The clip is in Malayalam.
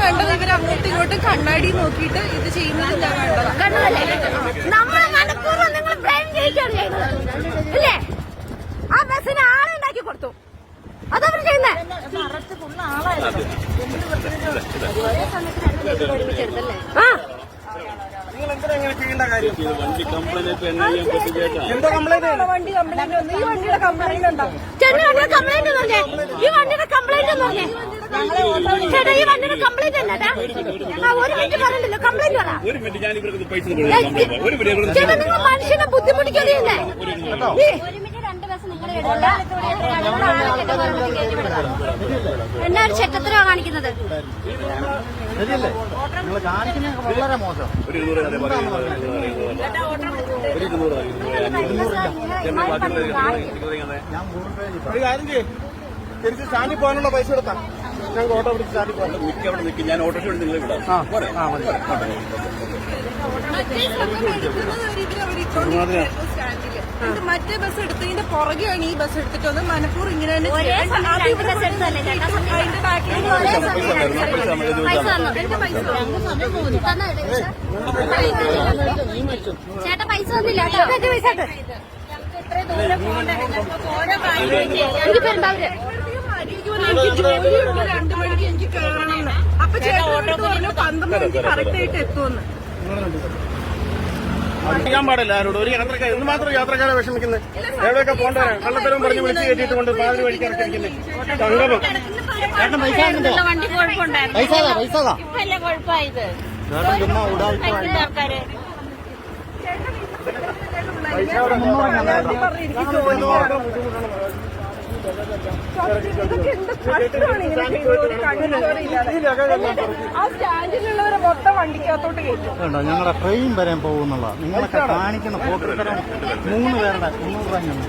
കണ്ടത് ഇവർ അങ്ങോട്ടും ഇങ്ങോട്ടും കണ്ണാടി നോക്കിയിട്ട് ഇത് ചെയ്യുന്നത് ഞാൻ കണ്ടതല്ലേ. നമ്മളെ മനഃപൂർവ്വം നിങ്ങൾ ബ്ലെയിം ചെയ്യിക്കുകയാണ് ചെയ്യുന്നത് അല്ലേ? ആ ബസ്സിന് ആളെ ഉണ്ടാക്കി കൊടുത്തു, അതവർ ചെയ്യുന്നേ. ആ നിങ്ങൾ എന്തിനാ ഇങ്ങനെ ചെയ്യേണ്ട കാര്യം? വണ്ടി കംപ്ലൈന്റ് വന്നു. ഈ വണ്ടിയുടെ കംപ്ലൈന്റ് ഉണ്ടോ? ചേട്ടാ വണ്ടിയുടെ കംപ്ലൈന്റ് പറഞ്ഞേ. ഈ വണ്ടിയുടെ കംപ്ലൈന്റ് പറഞ്ഞേ. ചേട്ടാ ഈ വണ്ടിയുടെ കംപ്ലൈന്റ് അല്ല. ഒരു മിനിറ്റ് പറഞ്ഞില്ലല്ലോ, കംപ്ലൈന്റ് പറ. ചേട്ടാ നിങ്ങൾ മനുഷ്യനെ ബുദ്ധിമുട്ടിക്കാതെ എന്നാ ഒരു ചെറ്റത്തരോ കാണിക്കുന്നത്. വളരെ മോശം. ഒരു കാര്യം ചെയ്യും, തിരിച്ച് സ്റ്റാൻഡിൽ പോകാനുള്ള പൈസ കൊടുത്താ ഞങ്ങൾക്ക് ഓട്ടോ പിടിച്ച് സ്റ്റാൻഡിൽ പോകാം. അവിടെ നിൽക്കും, ഞാൻ ഓട്ടോ ഷോട്ട് നിങ്ങൾ വിടാം. മറ്റേ ബസ് എടുത്തതിന്റെ പുറകെയാണ് ഈ ബസ് എടുത്തിട്ട് വന്ന് മനപ്പൂർ ഇങ്ങനെ തന്നെ ചേട്ടാ പൈസ തന്നില്ല. എനിക്ക് 2 മണിക്ക് എനിക്ക് കയറണം. അപ്പൊ ചേട്ടൻ ഓട്ടോ 12 മണിക്ക് കറക്റ്റ് ആയിട്ട് എത്തുമെന്ന്. അറിയാൻ പാടില്ല ആരോട്. ഒരു യാത്രക്കാർ ഇന്ന് മാത്രം യാത്രക്കാരെ വിഷമിക്കുന്നത്. എവിടെയൊക്കെ പോകേണ്ടവരാ കള്ളത്തരം പറഞ്ഞ് വിളിച്ച് കയറ്റിയിട്ട് കൊണ്ട് പാതിരി വഴിക്കിറക്കിയിരിക്കുന്നത്. സംഗമം വണ്ടി കുഴപ്പമുണ്ടായിരുന്നു. ആ സ്റ്റാൻഡിലുള്ളവരെ മൊത്തം വണ്ടിക്കകത്തോട്ട് കയറ്റും. ഞങ്ങളുടെ ട്രെയിൻ വരാൻ പോകുന്നുള്ള നിങ്ങളൊക്കെ കാണിക്കുന്ന ഫോട്ടോ 3 പേരുടെ 300 രൂപ.